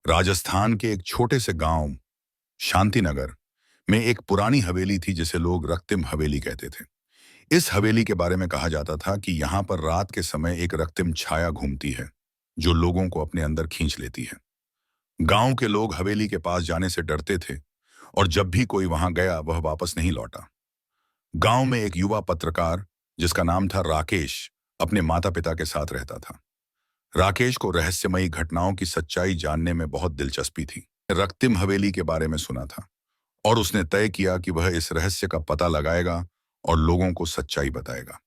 राजस्थान के एक छोटे से गांव शांतिनगर में एक पुरानी हवेली थी जिसे लोग रक्तिम हवेली कहते थे। इस हवेली के बारे में कहा जाता था कि यहाँ पर रात के समय एक रक्तिम छाया घूमती है जो लोगों को अपने अंदर खींच लेती है। गांव के लोग हवेली के पास जाने से डरते थे और जब भी कोई वहां गया वह वापस नहीं लौटा। गांव में एक युवा पत्रकार जिसका नाम था राकेश अपने माता पिता के साथ रहता था। राकेश को रहस्यमयी घटनाओं की सच्चाई जानने में बहुत दिलचस्पी थी। रक्तिम हवेली के बारे में सुना था और उसने तय किया कि वह इस रहस्य का पता लगाएगा और लोगों को सच्चाई बताएगा।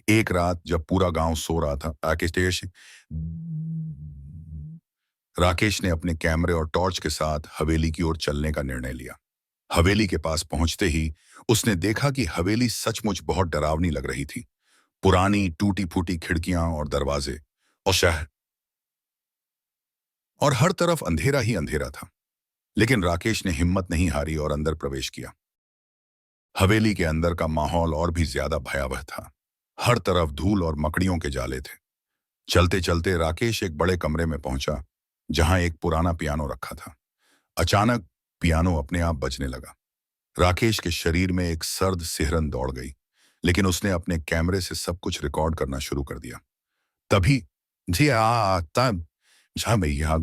एक रात जब पूरा गांव सो रहा था, राकेश ने अपने कैमरे और टॉर्च के साथ हवेली की ओर चलने का निर्णय लिया। हवेली के पास पहुंचते ही उसने देखा कि हवेली सचमुच बहुत डरावनी लग रही थी। पुरानी टूटी फूटी खिड़कियां और दरवाजे और शहर और हर तरफ अंधेरा ही अंधेरा था। लेकिन राकेश ने हिम्मत नहीं हारी और अंदर प्रवेश किया। हवेली के अंदर का माहौल और भी ज्यादा भयावह था। हर तरफ धूल और मकड़ियों के जाले थे। चलते चलते राकेश एक बड़े कमरे में पहुंचा जहां एक पुराना पियानो रखा था। अचानक पियानो अपने आप बजने लगा। राकेश के शरीर में एक सर्द सिहरन दौड़ गई, लेकिन उसने अपने कैमरे से सब कुछ रिकॉर्ड करना शुरू कर दिया। तभी जी तब जहां भैया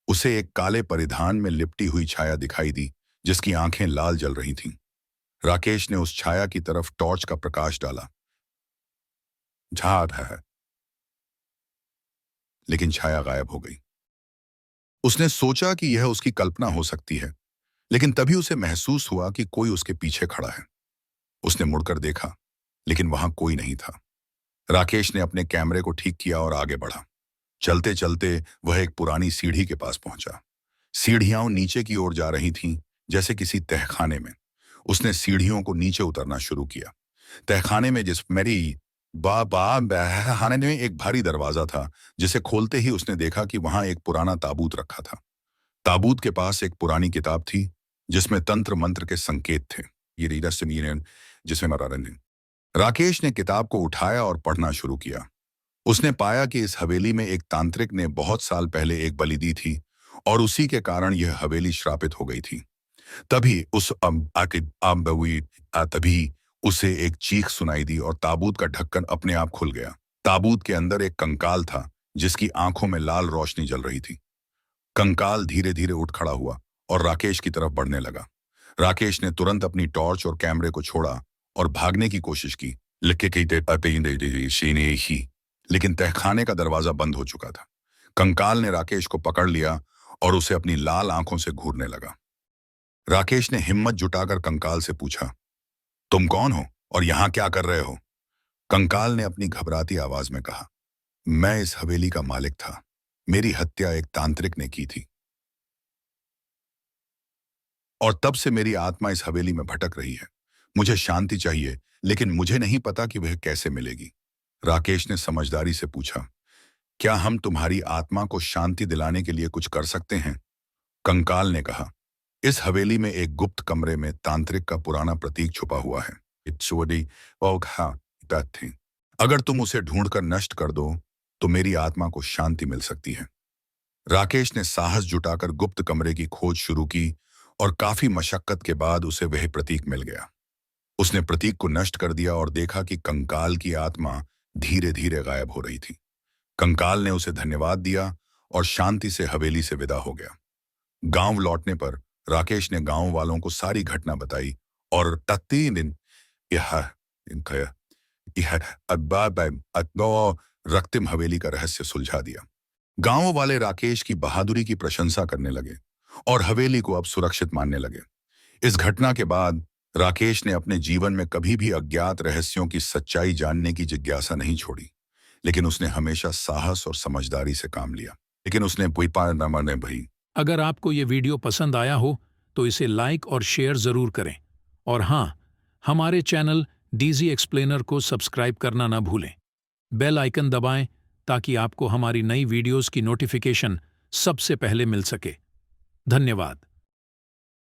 उसे एक काले परिधान में लिपटी हुई छाया दिखाई दी जिसकी आंखें लाल जल रही थीं। राकेश ने उस छाया की तरफ टॉर्च का प्रकाश डाला। झाड़ है, लेकिन छाया गायब हो गई। उसने सोचा कि यह उसकी कल्पना हो सकती है, लेकिन तभी उसे महसूस हुआ कि कोई उसके पीछे खड़ा है। उसने मुड़कर देखा, लेकिन वहां कोई नहीं था। राकेश ने अपने कैमरे को ठीक किया और आगे बढ़ा। चलते चलते वह एक पुरानी सीढ़ी के पास पहुंचा। सीढ़ियां नीचे की ओर जा रही थीं, जैसे किसी तहखाने में। उसने सीढ़ियों को नीचे उतरना शुरू किया। तहखाने में जिस मेरी बहखाने में एक भारी दरवाजा था, जिसे खोलते ही उसने देखा कि वहां एक पुराना ताबूत रखा था। ताबूत के पास एक पुरानी किताब थी जिसमें तंत्र मंत्र के संकेत थे। ये रीडर सिमीरियन जिसमें मरारन है। राकेश ने किताब को उठाया और पढ़ना शुरू किया। उसने पाया कि इस हवेली में एक तांत्रिक ने बहुत साल पहले एक बलि दी थी और उसी के कारण यह हवेली श्रापित हो गई थी। तभी तभी उसे एक चीख सुनाई दी और ताबूत का ढक्कन अपने आप खुल गया। ताबूत के अंदर एक कंकाल था जिसकी आंखों में लाल रोशनी जल रही थी। कंकाल धीरे धीरे उठ खड़ा हुआ और राकेश की तरफ बढ़ने लगा। राकेश ने तुरंत अपनी टॉर्च और कैमरे को छोड़ा और भागने की कोशिश की, लेकिन तहखाने का दरवाजा बंद हो चुका था। कंकाल ने राकेश को पकड़ लिया और उसे अपनी लाल आंखों से घूरने लगा। राकेश ने हिम्मत जुटाकर कंकाल से पूछा, तुम कौन हो और यहां क्या कर रहे हो? कंकाल ने अपनी घबराती आवाज में कहा, मैं इस हवेली का मालिक था। मेरी हत्या एक तांत्रिक ने की थी और तब से मेरी आत्मा इस हवेली में भटक रही है। मुझे शांति चाहिए, लेकिन मुझे नहीं पता कि वह कैसे मिलेगी। राकेश ने समझदारी से पूछा, क्या हम तुम्हारी आत्मा को शांति दिलाने के लिए कुछ कर सकते हैं? कंकाल ने कहा, इस हवेली में एक गुप्त कमरे में तांत्रिक का पुराना प्रतीक छुपा हुआ है। अगर तुम उसे ढूंढकर नष्ट कर दो तो मेरी आत्मा को शांति मिल सकती है। राकेश ने साहस जुटाकर गुप्त कमरे की खोज शुरू की और काफी मशक्कत के बाद उसे वह प्रतीक मिल गया। उसने प्रतीक को नष्ट कर दिया और देखा कि कंकाल की आत्मा धीरे धीरे गायब हो रही थी। कंकाल ने उसे धन्यवाद दिया और शांति से हवेली से विदा हो गया। गांव लौटने पर राकेश ने गांव वालों को सारी घटना बताई और तीन दिन रक्तिम हवेली का रहस्य सुलझा दिया। गांव वाले राकेश की बहादुरी की प्रशंसा करने लगे और हवेली को अब सुरक्षित मानने लगे। इस घटना के बाद राकेश ने अपने जीवन में कभी भी अज्ञात रहस्यों की सच्चाई जानने की जिज्ञासा नहीं छोड़ी, लेकिन उसने हमेशा साहस और समझदारी से काम लिया। लेकिन उसने भाई। अगर आपको ये वीडियो पसंद आया हो तो इसे लाइक और शेयर जरूर करें और हाँ, हमारे चैनल डीजी एक्सप्लेनर को सब्सक्राइब करना ना भूलें। बेल आइकन दबाएं ताकि आपको हमारी नई वीडियोस की नोटिफिकेशन सबसे पहले मिल सके। धन्यवाद।